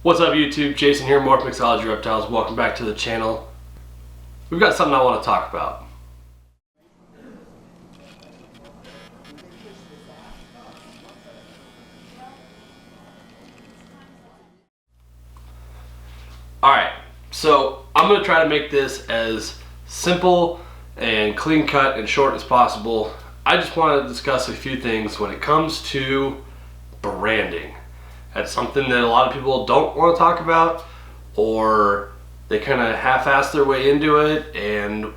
What's up YouTube? Jason here, Morph, Mixology, Reptiles. Welcome back to the channel. We've got something I want to talk about. Alright, so I'm going to try to make this as simple and clean cut and short as possible. I just want to discuss a few things when it comes to branding. That's something that a lot of people don't want to talk about, or they kind of half-ass their way into it, and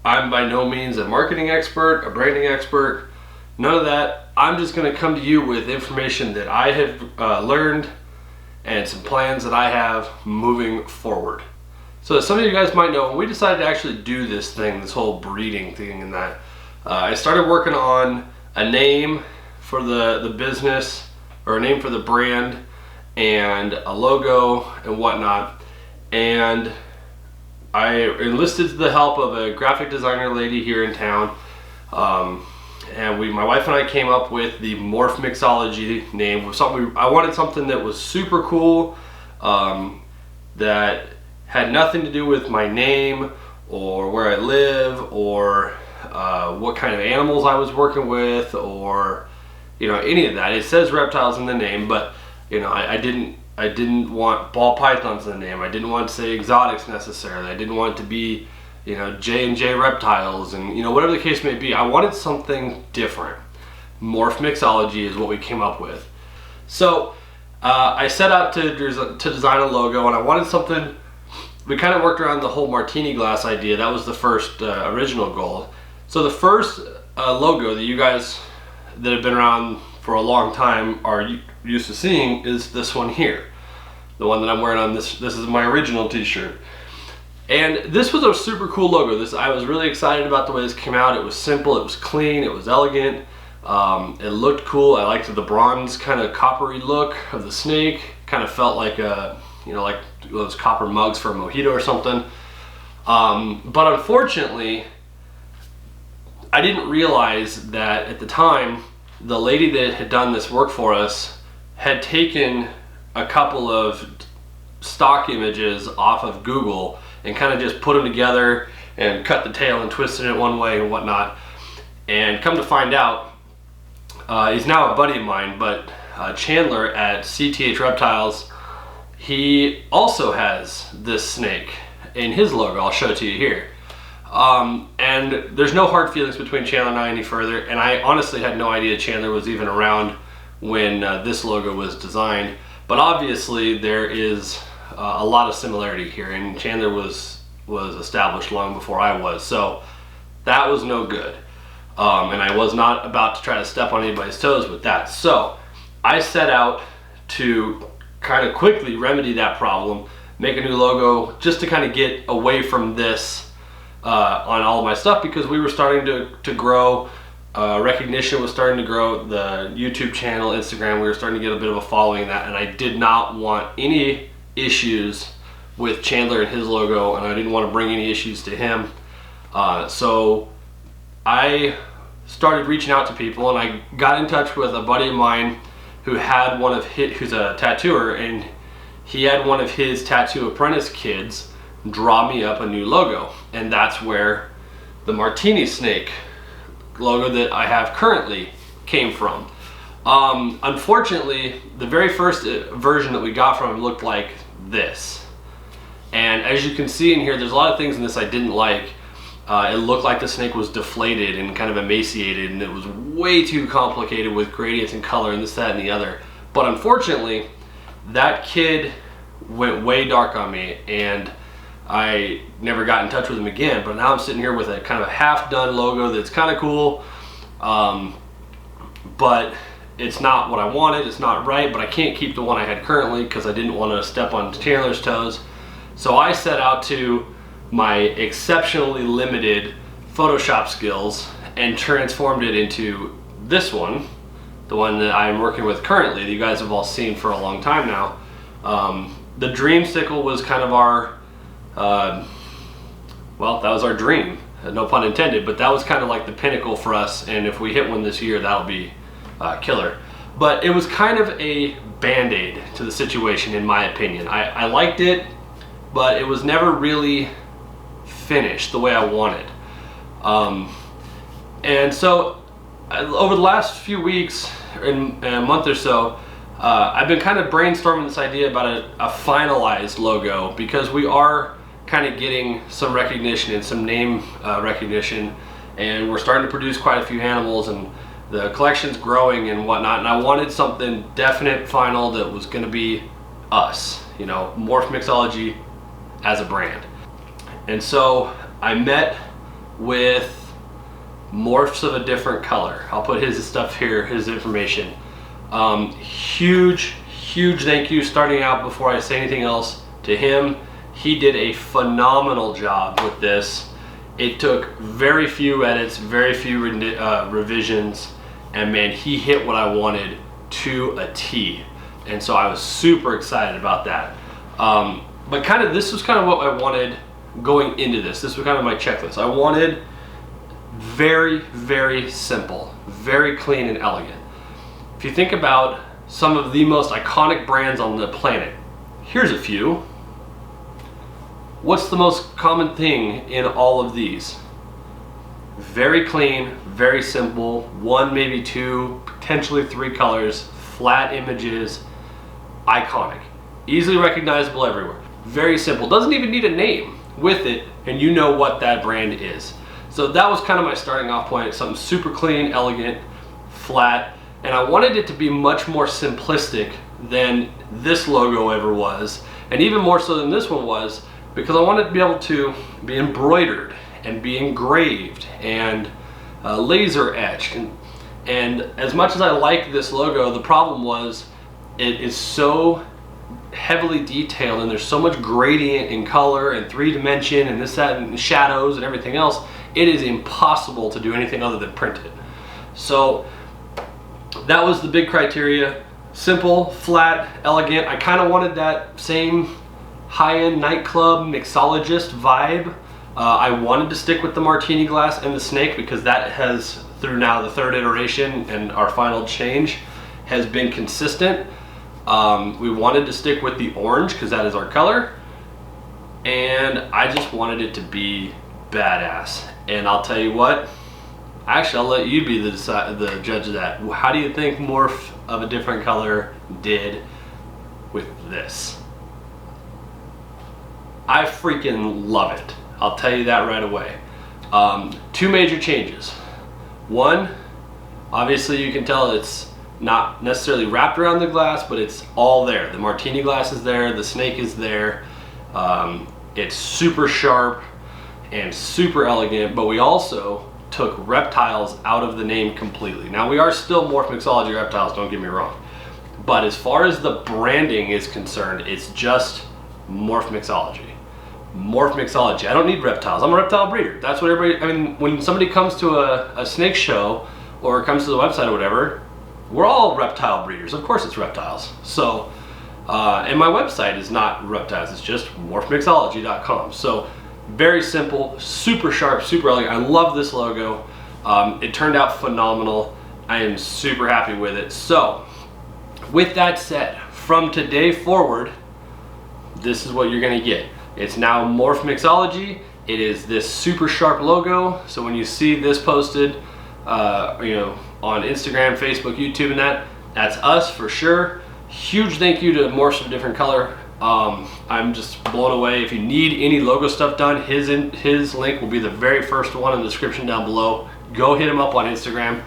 I'm by no means a marketing expert, a branding expert, none of that. I'm just going to come to you with information that I have learned and some plans that I have moving forward. So as some of you guys might know, when we decided to actually do this thing, this whole breeding thing and that, I started working on a name for the business, or a name for the brand, and a logo and whatnot. And I enlisted the help of a graphic designer lady here in town, and my wife and I came up with the Morph Mixology name. I wanted something that was super cool, that had nothing to do with my name or where I live or what kind of animals I was working with, or any of that. It says reptiles in the name, but I didn't want ball pythons in the name. I didn't want to say exotics necessarily. I didn't want it to be J&J Reptiles and whatever the case may be. I wanted something different. Morph Mixology is what we came up with. So I set out to design a logo, and I wanted something. We kind of worked around the whole martini glass idea. That was the first original goal. So the first logo that you guys that have been around for a long time are used to seeing is this one here. The one that I'm wearing on this is my original t-shirt. And this was a super cool logo. I was really excited about the way this came out. It was simple, it was clean, it was elegant, it looked cool. I liked the bronze kind of coppery look of the snake. Kind of felt like like those copper mugs for a mojito or something. But unfortunately, I didn't realize that at the time, the lady that had done this work for us had taken a couple of stock images off of Google and kind of just put them together and cut the tail and twisted it one way and whatnot. And come to find out, he's now a buddy of mine, but Chandler at CTH Reptiles, he also has this snake in his logo. I'll show it to you here. And there's no hard feelings between Chandler and I any further, and I honestly had no idea Chandler was even around when this logo was designed. But obviously there is a lot of similarity here, and Chandler was established long before I was, so that was no good. And I was not about to try to step on anybody's toes with that. So I set out to kind of quickly remedy that problem, make a new logo, just to kind of get away from this on all of my stuff, because we were starting to grow. Recognition was starting to grow. The YouTube channel, Instagram, we were starting to get a bit of a following in that, and I did not want any issues with Chandler and his logo, and I didn't want to bring any issues to him. So I started reaching out to people, and I got in touch with a buddy of mine who had who's a tattooer, and he had one of his tattoo apprentice kids draw me up a new logo, and that's where the martini snake logo that I have currently came from. Unfortunately, the very first version that we got from him looked like this, and as you can see in here, there's a lot of things in this I didn't like. It looked like the snake was deflated and kind of emaciated, and it was way too complicated with gradients and color and this, that, and the other. But unfortunately, that kid went way dark on me, and I never got in touch with him again. But now I'm sitting here with a kind of a half-done logo that's kind of cool, but it's not what I wanted. It's not right, but I can't keep the one I had currently because I didn't want to step on Chandler's toes. So I set out to my exceptionally limited Photoshop skills and transformed it into this one, the one that I'm working with currently, that you guys have all seen for a long time now. The dreamsicle was kind of our well, that was our dream, no pun intended, but that was kind of like the pinnacle for us, and if we hit one this year, that'll be killer. But it was kind of a band-aid to the situation, in my opinion. I liked it, but it was never really finished the way I wanted. And so over the last few weeks and a month or so, I've been kind of brainstorming this idea about a finalized logo, because we are kind of getting some recognition and some name recognition, and we're starting to produce quite a few animals, and the collection's growing and whatnot, and I wanted something definite, final, that was going to be us, you know, Morph Mixology as a brand. And so I met with Morphs of a different color. I'll put his stuff here, his information. Huge thank you, starting out before I say anything else, to him. He did a phenomenal job with this. It took very few edits, very few revisions, and man, he hit what I wanted to a T. And so I was super excited about that. But kind of, this was kind of what I wanted going into this. This was kind of my checklist. I wanted very simple, very clean and elegant. If you think about some of the most iconic brands on the planet, here's a few. What's the most common thing in all of these? Very clean, very simple, one, maybe two, potentially three colors, flat images, iconic, easily recognizable everywhere. Very simple, doesn't even need a name with it, and you know what that brand is. So that was kind of my starting off point, something super clean, elegant, flat, and I wanted it to be much more simplistic than this logo ever was, and even more so than this one was, because I wanted to be able to be embroidered and be engraved and laser etched. And as much as I like this logo, the problem was it is so heavily detailed, and there's so much gradient in color and 3D and this, that, and shadows and everything else. It is impossible to do anything other than print it. So that was the big criteria. Simple, flat, elegant. I kind of wanted that same high-end nightclub mixologist vibe. I wanted to stick with the martini glass and the snake, because that has, through now the third iteration and our final change, has been consistent. We wanted to stick with the orange because that is our color, and I just wanted it to be badass. And I'll tell you what, actually I'll let you be the judge of that. How do you think Morph of a different color did with this? I freaking love it. I'll tell you that right away. Two major changes. One, obviously you can tell it's not necessarily wrapped around the glass, but it's all there. The martini glass is there, the snake is there. It's super sharp and super elegant, but we also took Reptiles out of the name completely. Now we are still Morph Mixology Reptiles, don't get me wrong. But as far as the branding is concerned, it's just Morph Mixology. Morph Mixology. I don't need reptiles. I'm a reptile breeder. That's what everybody, I mean, when somebody comes to a snake show or comes to the website or whatever, we're all reptile breeders. Of course it's reptiles. So, and my website is not reptiles, it's just morphmixology.com. So very simple, super sharp, super elegant. I love this logo. It turned out phenomenal. I am super happy with it. So with that said, from today forward, this is what you're gonna get. It's now Morph Mixology. It is this super sharp logo. So when you see this posted, you know, on Instagram, Facebook, YouTube, and that's us for sure. Huge thank you to Morphs of a Different Color. I'm just blown away. If you need any logo stuff done, his link will be the very first one in the description down below. Go hit him up on Instagram.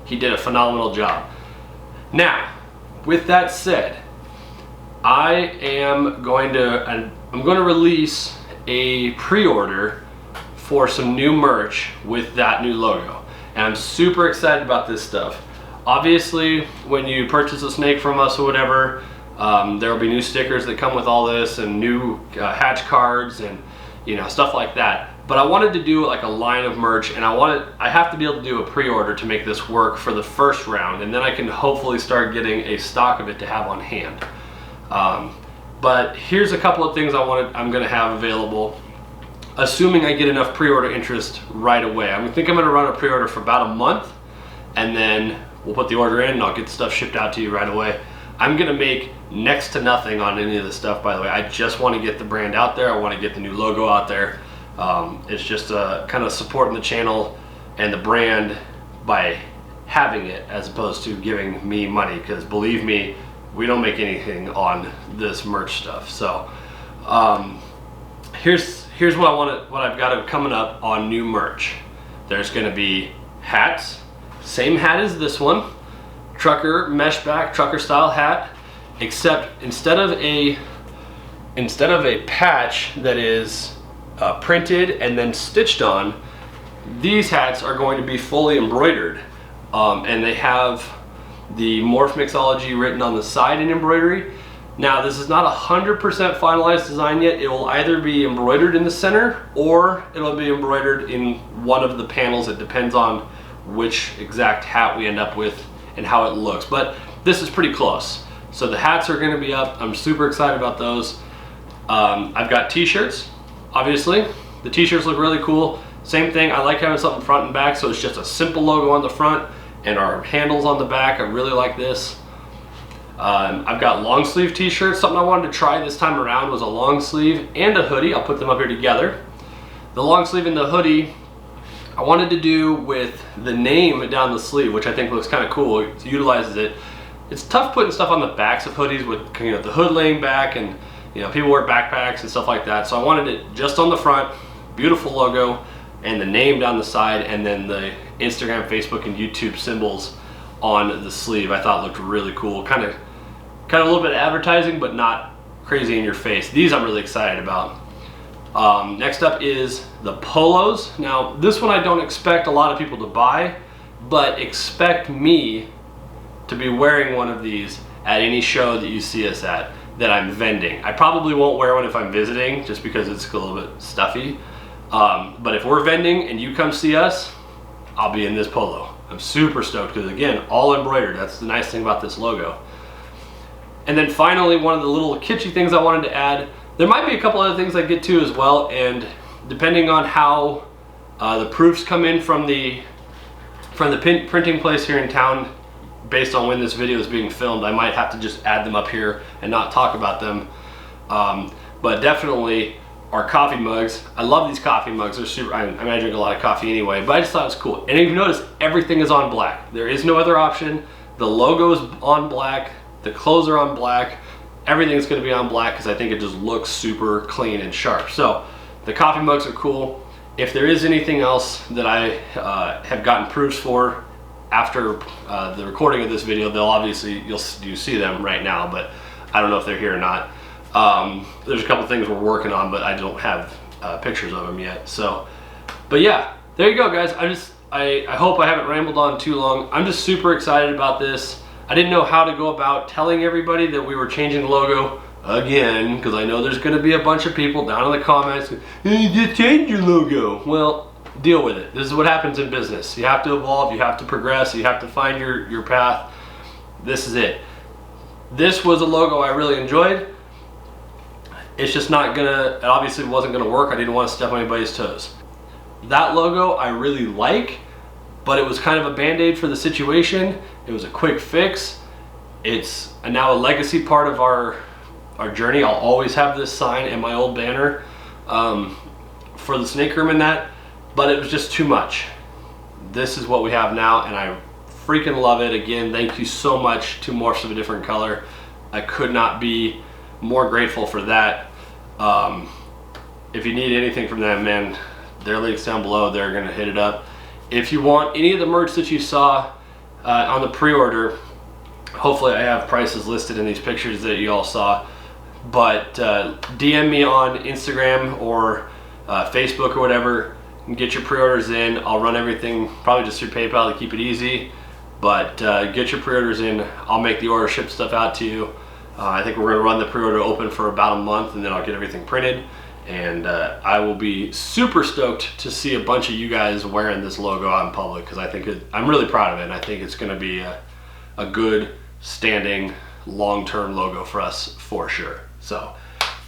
He did a phenomenal job. Now, with that said, I'm going to release a pre-order for some new merch with that new logo. And I'm super excited about this stuff. Obviously, when you purchase a snake from us or whatever, there will be new stickers that come with all this, and new hatch cards, and you know, stuff like that. But I wanted to do like a line of merch, and I have to be able to do a pre-order to make this work for the first round, and then I can hopefully start getting a stock of it to have on hand. But here's a couple of things I'm gonna have available, assuming I get enough pre-order interest right away. I think I'm gonna run a pre-order for about a month, and then we'll put the order in and I'll get the stuff shipped out to you right away. I'm gonna make next to nothing on any of this stuff, by the way. I just want to get the brand out there. I want to get the new logo out there. It's just kind of supporting the channel and the brand by having it, as opposed to giving me money, because believe me, we don't make anything on this merch stuff. So here's what I've got coming up on new merch. There's going to be hats, same hat as this one, trucker mesh back, trucker style hat, except instead of a patch that is printed and then stitched on, these hats are going to be fully embroidered, and they have the Morph Mixology written on the side in embroidery. Now, this is not 100% finalized design yet. It will either be embroidered in the center or it'll be embroidered in one of the panels. It depends on which exact hat we end up with and how it looks, but this is pretty close. So the hats are going to be up. I'm super excited about those. I've got t-shirts, obviously. The t-shirts look really cool. Same thing, I like having something front and back, so it's just a simple logo on the front and our handles on the back. I really like this. I've got long sleeve t-shirts. Something I wanted to try this time around was a long sleeve and a hoodie. I'll put them up here together. The long sleeve and the hoodie I wanted to do with the name down the sleeve, which I think looks kind of cool. It utilizes it. It's tough putting stuff on the backs of hoodies with, you know, the hood laying back, and you know, people wear backpacks and stuff like that. So I wanted it just on the front, beautiful logo, and the name down the side, and then the Instagram, Facebook, and YouTube symbols on the sleeve. I thought looked really cool. Kind of a little bit of advertising, but not crazy in your face. These I'm really excited about. Next up is the polos. Now, this one I don't expect a lot of people to buy, but expect me to be wearing one of these at any show that you see us at that I'm vending. I probably won't wear one if I'm visiting, just because it's a little bit stuffy. But if we're vending and you come see us, I'll be in this polo. I'm super stoked because, again, all embroidered. That's the nice thing about this logo. And then finally, one of the little kitschy things I wanted to add, there might be a couple other things I get to as well, and depending on how the proofs come in from the printing place here in town, based on when this video is being filmed, I might have to just add them up here and not talk about them. But definitely our coffee mugs. I love these coffee mugs. They're super. I drink a lot of coffee anyway, but I just thought it was cool. And if you notice, everything is on black. There is no other option. The logo is on black. The clothes are on black. Everything's going to be on black because I think it just looks super clean and sharp. So the coffee mugs are cool. If there is anything else that I have gotten proofs for after the recording of this video, they'll obviously, you see them right now, but I don't know if they're here or not. There's a couple things we're working on, but I don't have pictures of them yet. So, but yeah, there you go, guys. I hope I haven't rambled on too long. I'm just super excited about this. I didn't know how to go about telling everybody that we were changing the logo again, because I know there's going to be a bunch of people down in the comments, hey, you just changed your logo. Well, deal with it. This is what happens in business. You have to evolve, you have to progress, you have to find your path. This is it. This was a logo I really enjoyed. It's just not gonna, it obviously wasn't gonna work. I didn't want to step on anybody's toes. That logo I really like, but it was kind of a band-aid for the situation. It was a quick fix. It's now a legacy part of our journey. I'll always have this sign and my old banner for the snake room and that, but it was just too much. This is what we have now, and I freaking love it. Again, thank you so much to Morphs of a Different Color. I could not be more grateful for that. If you need anything from them, man, their links down below, they're gonna hit it up. If you want any of the merch that you saw on the pre-order, hopefully I have prices listed in these pictures that you all saw, but DM me on Instagram or Facebook or whatever and get your pre-orders in. I'll run everything probably just through PayPal to keep it easy, but get your pre-orders in. I'll make the order, ship stuff out to you. I think we're going to run the pre-order open for about a month, and then I'll get everything printed, and I will be super stoked to see a bunch of you guys wearing this logo out in public, because I think I'm really proud of it, and I think it's going to be a good standing long-term logo for us for sure. So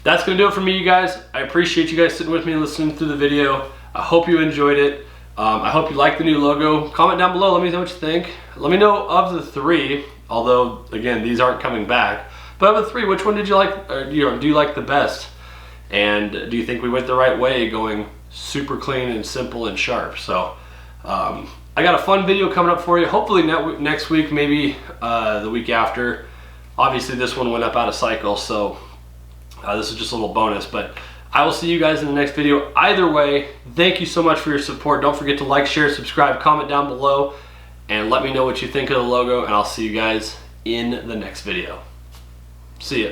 that's going to do it for me, you guys. I appreciate you guys sitting with me and listening through the video. I hope you enjoyed it. I hope you like the new logo. Comment down below, let me know what you think. Let me know of the 3, although again these aren't coming back, but of the 3, which one did you like, or, do you like the best? And do you think we went the right way going super clean and simple and sharp? So I got a fun video coming up for you, hopefully next week, maybe the week after. Obviously this one went up out of cycle, so this is just a little bonus, but I will see you guys in the next video. Either way, thank you so much for your support. Don't forget to like, share, subscribe, comment down below, and let me know what you think of the logo, and I'll see you guys in the next video. See ya.